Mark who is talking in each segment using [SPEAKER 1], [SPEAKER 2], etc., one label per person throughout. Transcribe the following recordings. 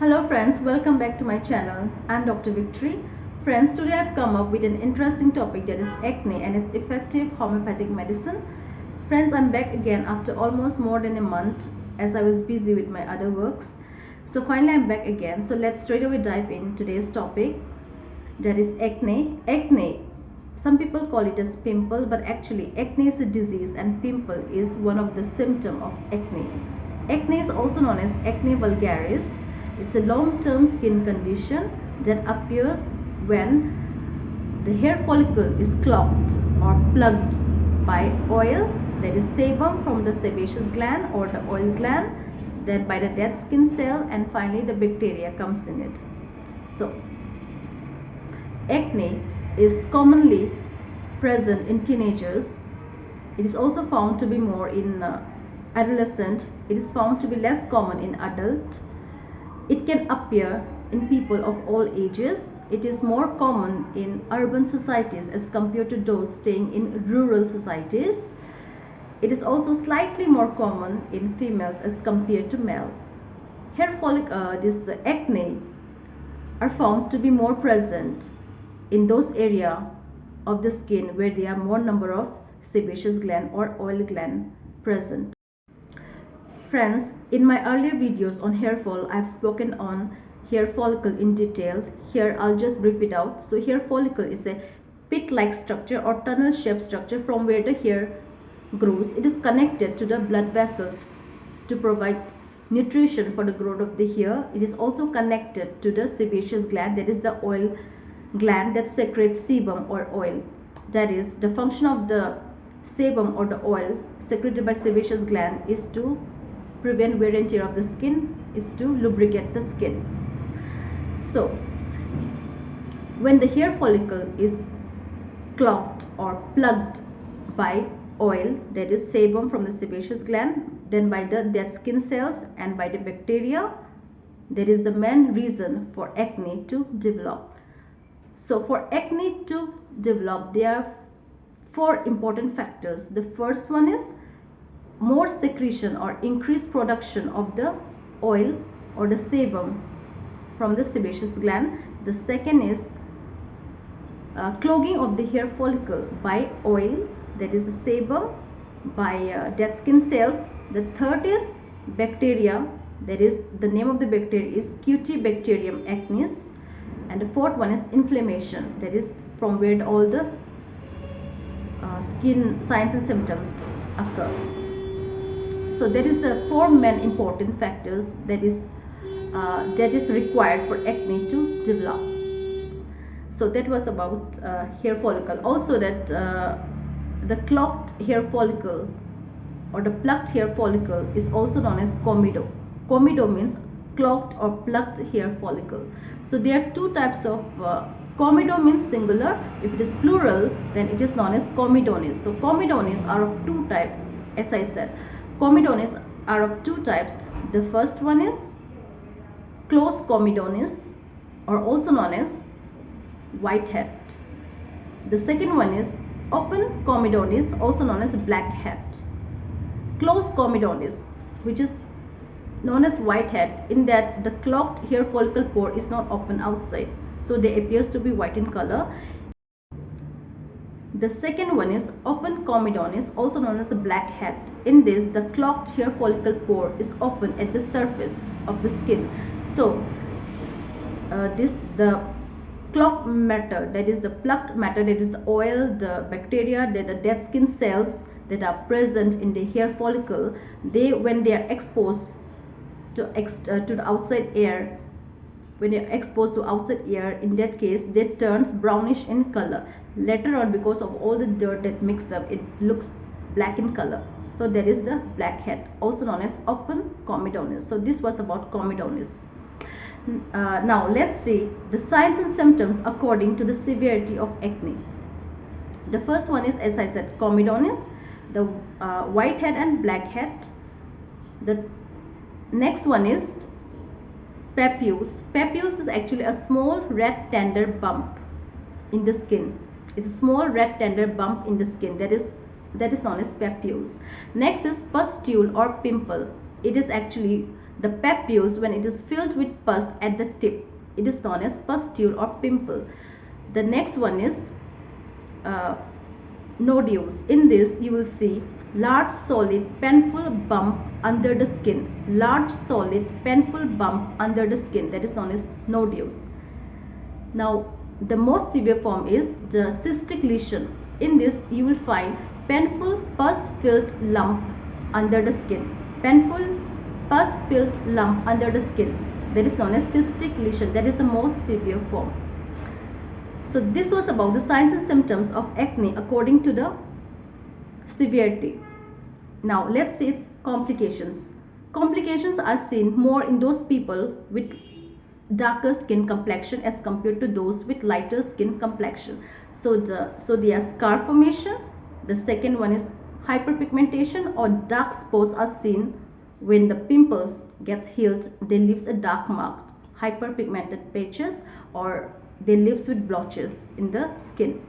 [SPEAKER 1] Hello friends, welcome back to my channel. I'm Dr. Victory. Friends, today I've come up with an interesting topic, that is acne and its effective homeopathic medicine. Friends, I'm back again after almost more than a month as I was busy with my other works. So finally I'm back again. So let's straight away dive in today's topic, that is acne. Acne, some people call it as pimple, but actually acne is a disease and pimple is one of the symptoms of acne. Acne is also known as acne vulgaris. It's a long-term skin condition that appears when the hair follicle is clogged or plugged by oil, that is sebum from the sebaceous gland or the oil gland, then by the dead skin cell, and finally the bacteria comes in it. So acne is commonly present in teenagers. It is also found to be more in adolescent. It is found to be less common in adult. It can appear in people of all ages. It is more common in urban societies as compared to those staying in rural societies. It is also slightly more common in females as compared to male. Hair follicle, this acne are found to be more present in those areas of the skin where there are more number of sebaceous gland or oil gland present. Friends, in my earlier videos on hair fall, I've spoken on hair follicle in detail. Here I'll just brief it out. So hair follicle is a pit-like structure or tunnel-shaped structure from where the hair grows. It is connected to the blood vessels to provide nutrition for the growth of the hair. It is also connected to the sebaceous gland, that is the oil gland that secretes sebum or oil. That is, the function of the sebum or the oil secreted by sebaceous gland is to prevent wear and tear of the skin, is to lubricate the skin. So when the hair follicle is clogged or plugged by oil, that is sebum from the sebaceous gland, then by the dead skin cells and by the bacteria, that is the main reason for acne to develop. So for acne to develop, there are four important factors. The first one is more secretion or increased production of the oil or the sebum from the sebaceous gland. The second is clogging of the hair follicle by oil, that is the sebum, by dead skin cells. The third is bacteria, that is the name of the bacteria is Cutibacterium acnes. And the fourth one is inflammation, that is from where all the skin signs and symptoms occur. So that is the four main important factors that is required for acne to develop. So that was about hair follicle. Also that the clogged hair follicle or the plucked hair follicle is also known as comedone. Comedone means clogged or plucked hair follicle. So there are two types of comedone means singular. If it is plural, then it is known as comedones. So comedones are of two types, as I said. Comedones are of two types. The first one is closed comedones, or also known as whitehead. The second one is open comedones, also known as blackhead. Closed comedones, which is known as whitehead, in that the clogged hair follicle pore is not open outside, so they appears to be white in color. The second one is open comedones, also known as a blackhead. In this, the clogged hair follicle pore is open at the surface of the skin. So the clogged matter, that is the plucked matter, that is the oil, the bacteria, the dead skin cells that are present in the hair follicle, when they are exposed to the outside air, in that case they turns brownish in color. Later on, because of all the dirt that mixes up, it looks black in color. So that is the blackhead, also known as open comedones. So this was about comedones. Now let's see the signs and symptoms according to the severity of acne. The first one is, as I said, comedones, the whitehead and blackhead. The next one is papules. Papules is actually a small red tender bump in the skin. It's a small red tender bump in the skin, that is known as papules. Next is pustule or pimple. It is actually The papules, when it is filled with pus at the tip, it is known as pustule or pimple. The next one is nodules. In this you will see large solid painful bump under the skin. Large solid painful bump under the skin, that is known as nodules. Now the most severe form is the cystic lesion. In this you will find painful pus filled lump under the skin. Painful pus filled lump under the skin, that is known as cystic lesion. That is the most severe form. So this was about the signs and symptoms of acne according to the severity. Now let's see its complications. Complications are seen more in those people with darker skin complexion as compared to those with lighter skin complexion. So there are scar formation. The second one is hyperpigmentation, or dark spots are seen when the pimples gets healed. They leaves a dark mark, hyperpigmented patches, or they lives with blotches in the skin.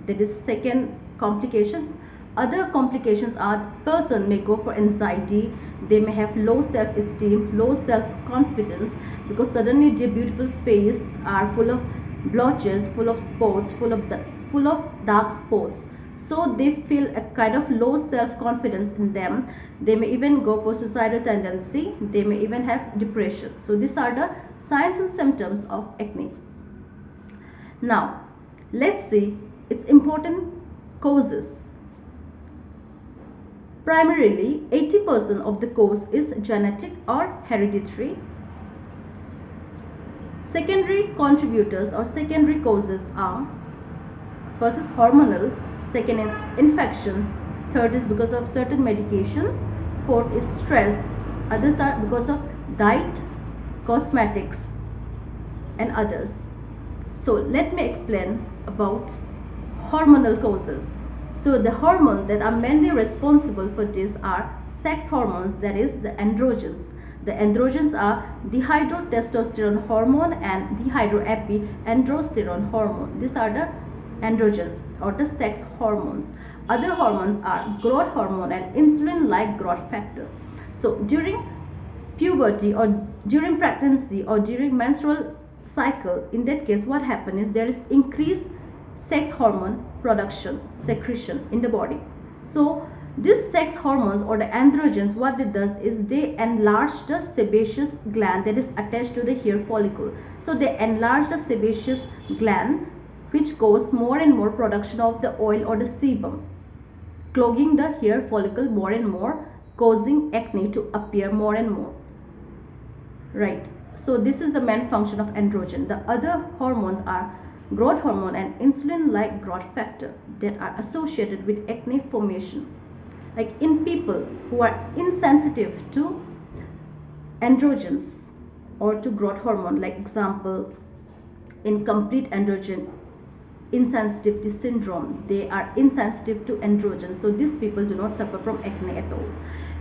[SPEAKER 1] That is second complication. Other complications are person may go for anxiety, they may have low self-esteem, low self-confidence, because suddenly their beautiful face are full of blotches, full of spots, full of dark spots. So they feel a kind of low self-confidence in them. They may even go for suicidal tendency. They may even have depression. So these are the signs and symptoms of acne. Now let's see its important causes. Primarily 80% of the cause is genetic or hereditary. Secondary contributors or secondary causes are, first is hormonal, second is infections, third is because of certain medications, fourth is stress, others are because of diet, cosmetics and others. So let me explain about hormonal causes. So the hormones that are mainly responsible for this are sex hormones, that is the androgens. The androgens are dihydrotestosterone hormone and dihydroepiandrosterone hormone. These are the androgens or the sex hormones. Other hormones are growth hormone and insulin-like growth factor. So during puberty or during pregnancy or during menstrual cycle, in that case what happens is there is increased sex hormone production, secretion in the body. So these sex hormones or the androgens, what it does is they enlarge the sebaceous gland that is attached to the hair follicle. So they enlarge the sebaceous gland, which causes more and more production of the oil or the sebum, clogging the hair follicle more and more, causing acne to appear more and more. Right. So this is the main function of androgen. The other hormones are growth hormone and insulin-like growth factor that are associated with acne formation. Like in people who are insensitive to androgens or to growth hormone, like example in complete androgen insensitivity syndrome, they are insensitive to androgen. So these people do not suffer from acne at all.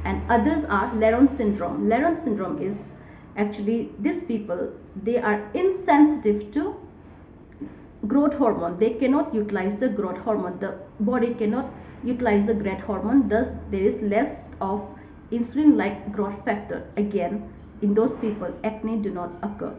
[SPEAKER 1] And others are Laron syndrome. Laron syndrome is actually these people, they are insensitive to growth hormone. They cannot utilize the growth hormone. The body cannot utilize the growth hormone. Thus, there is less of insulin-like growth factor. Again, in those people, acne do not occur.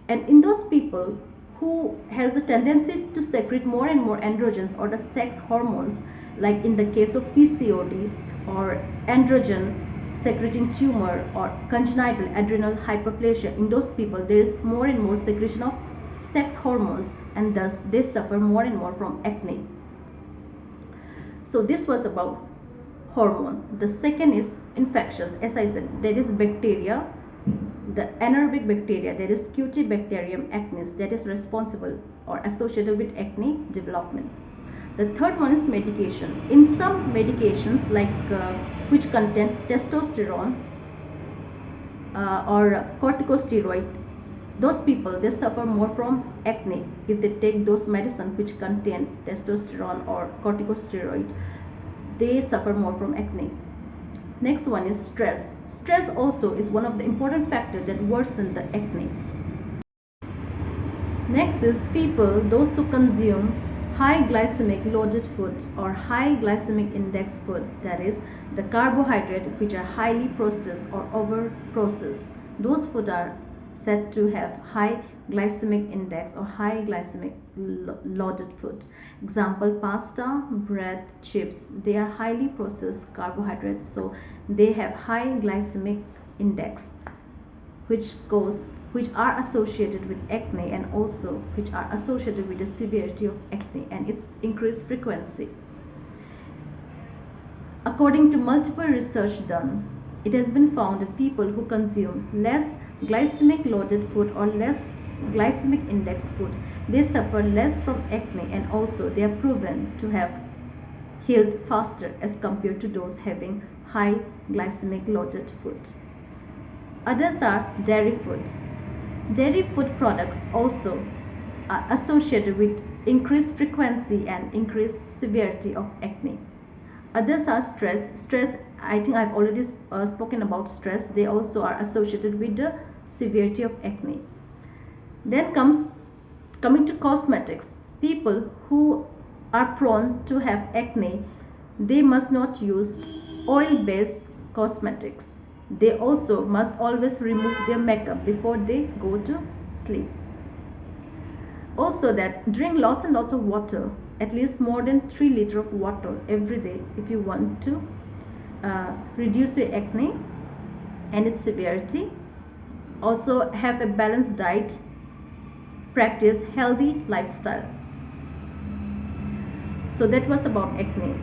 [SPEAKER 1] And in those people who has a tendency to secrete more and more androgens or the sex hormones, like in the case of PCOD or androgen secreting tumor or congenital adrenal hyperplasia, in those people there is more and more secretion of sex hormones, and thus they suffer more and more from acne. So this was about hormone. The second is infections. As I said, there is bacteria, the anaerobic bacteria, there is Cutibacterium acnes, that is responsible or associated with acne development. The third one is medication. In some medications like which contain testosterone or corticosteroid, those people, they suffer more from acne if they take those medicines which contain testosterone or corticosteroid. They suffer more from acne. Next one is stress. Stress also is one of the important factors that worsen the acne. Next is people, those who consume high glycemic loaded food or high glycemic index food, that is the carbohydrate which are highly processed or over processed. those food are said to have high glycemic index or high glycemic loaded food. Example, pasta, bread, chips, they are highly processed carbohydrates, so they have high glycemic index, which are associated with acne, and also which are associated with the severity of acne and its increased frequency. According to multiple research done, it has been found that people who consume less glycemic loaded food or less glycemic index food, they suffer less from acne, and also they are proven to have healed faster as compared to those having high glycemic loaded food. Others are dairy foods. Dairy food products also are associated with increased frequency and increased severity of acne. Others are stress. I think I've already spoken about stress. They also are associated with the severity of acne. Then coming to cosmetics. People who are prone to have acne, they must not use oil-based cosmetics. They also must always remove their makeup before they go to sleep. Also, that drink lots and lots of water, at least more than 3 liters of water every day if you want to reduce your acne and its severity. Also, have a balanced diet, practice healthy lifestyle. So that was about acne.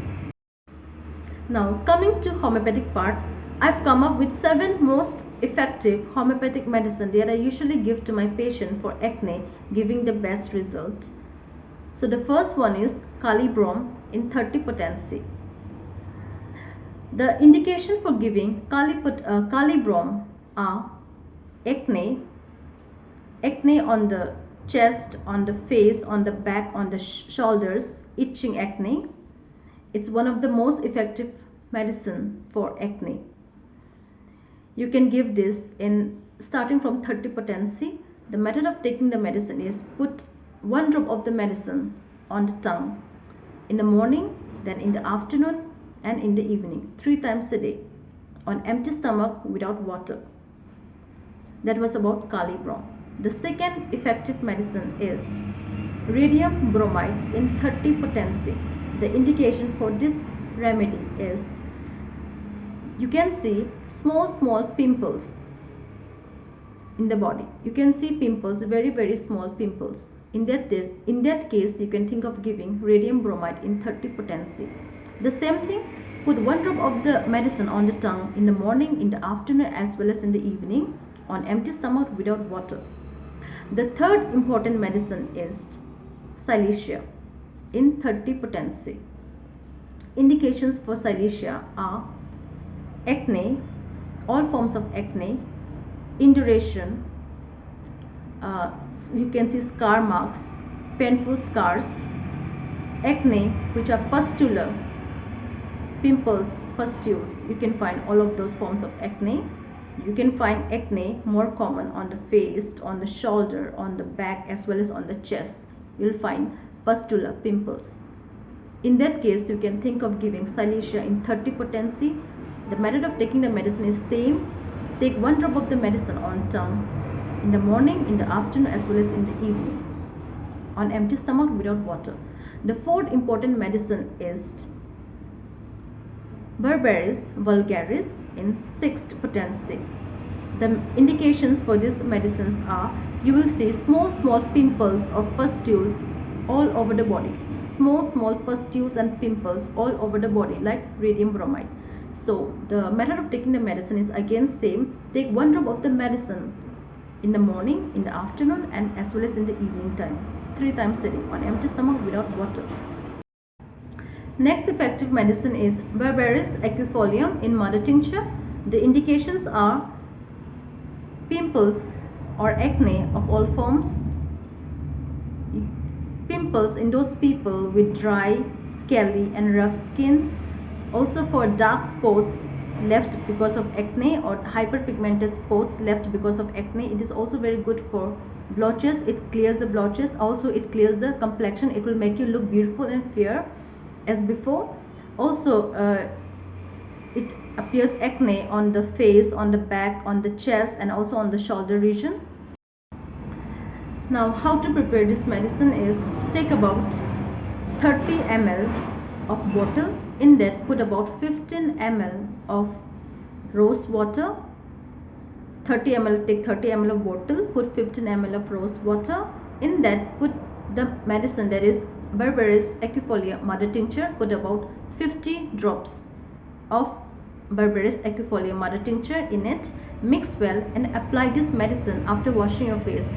[SPEAKER 1] Now coming to homeopathic part, I've come up with 7 most effective homeopathic medicine that I usually give to my patient for acne, giving the best result. So the first one is Kali Brom in 30 potency. The indication for giving Kali Brom are acne on the chest, on the face, on the back, on the shoulders, itching acne. It's one of the most effective medicine for acne. You can give this in starting from 30 potency. The method of taking the medicine is put 1 drop of the medicine on the tongue in the morning, then in the afternoon and in the evening, 3 times a day on empty stomach without water. That was about Kali Brom. The second effective medicine is Radium Bromide in 30 potency. The indication for this remedy is you can see small pimples in the body. You can see pimples, very small pimples. In that case, you can think of giving Radium Bromide in 30 potency. The same thing, put 1 drop of the medicine on the tongue in the morning, in the afternoon as well as in the evening on empty stomach without water. The third important medicine is Silesia in 30 potency. Indications for Silesia are acne, all forms of acne, induration, you can see scar marks, painful scars, acne which are pustular, pimples, pustules. You can find all of those forms of acne. You can find acne more common on the face, on the shoulder, on the back as well as on the chest. You'll find pustular, pimples. In that case, you can think of giving Silesia in 30 potency. The method of taking the medicine is same. Take 1 drop of the medicine on tongue in the morning, in the afternoon as well as in the evening on empty stomach without water. The fourth important medicine is Berberis Vulgaris in 6th potency. The indications for these medicines are you will see small pimples or pustules all over the body. Small pustules and pimples all over the body like Radium Bromide. So the method of taking the medicine is again same. Take 1 drop of the medicine in the morning, in the afternoon and as well as in the evening time, 3 times a day on empty stomach without water. Next effective medicine is Barbarous Equifolium in mother tincture. The indications are pimples or acne of all forms, pimples in those people with dry, scaly and rough skin, also for dark spots left because of acne or hyperpigmented spots left because of acne. It is also very good for blotches. It clears the blotches. Also it clears the complexion. It will make you look beautiful and fair as before. Also it appears acne on the face, on the back, on the chest, and also on the shoulder region. Now, how to prepare this medicine is take about 30 ml of bottle. In that, put about 15 ml of rose water. 30 ml, take 30 ml of bottle, put 15 ml of rose water. In that, put the medicine, that is Barbarous Equifolium mother tincture. Put about 50 drops of Barbarous Equifolium mother tincture in it. Mix well and apply this medicine after washing your face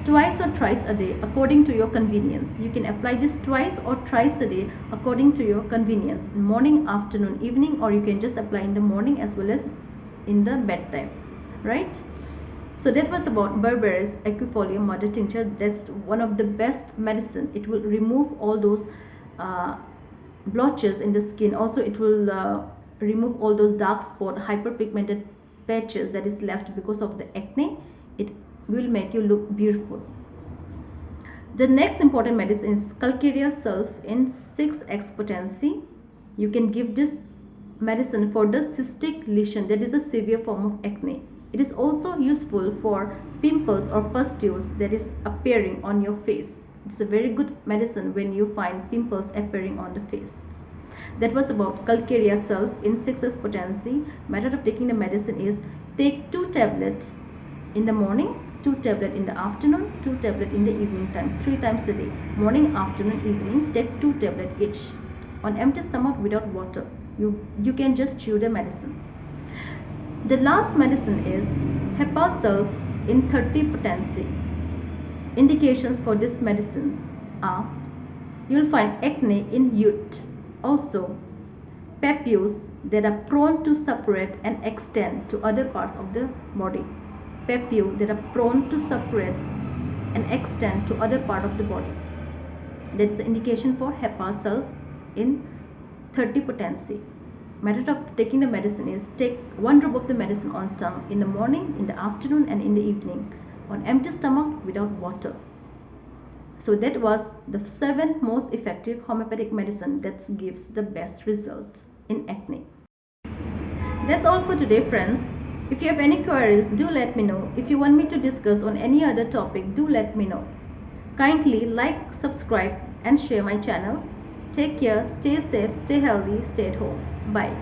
[SPEAKER 1] twice or thrice a day according to your convenience. You can apply this twice or thrice a day according to your convenience, morning, afternoon, evening, or you can just apply in the morning as well as in the bedtime, right? So that was about Barbarous Equifolium mother tincture. That's one of the best medicine. It will remove all those blotches in the skin. Also it will remove all those dark spot, hyperpigmented patches that is left because of the acne. It will make you look beautiful. The next important medicine is Calcarea Sulf in 6x potency. You can give this medicine for the cystic lesion, that is a severe form of acne. It is also useful for pimples or pustules that is appearing on your face. It's a very good medicine when you find pimples appearing on the face. That was about Calcarea Sulf in 6x potency. Method of taking the medicine is take 2 tablets in the morning, 2 tablets in the afternoon, 2 tablets in the evening time, 3 times a day. Morning, afternoon, evening, take 2 tablets each. On empty stomach without water. You can just chew the medicine. The last medicine is Hepa Sulf in 30 potency. Indications for this medicines are you'll find acne in youth. Also, papules that are prone to separate and extend to other parts of the body. Papules that are prone to separate and extend to other part of the body. That's the indication for Hepa Sulf in 30 potency. Method of taking the medicine is take 1 drop of the medicine on tongue in the morning, in the afternoon, and in the evening on empty stomach without water. So that was the 7 most effective homeopathic medicine that gives the best result in acne. That's all for today, friends. If you have any queries, do let me know. If you want me to discuss on any other topic, do let me know. Kindly like, subscribe and share my channel. Take care, stay safe, stay healthy, stay at home. Bye.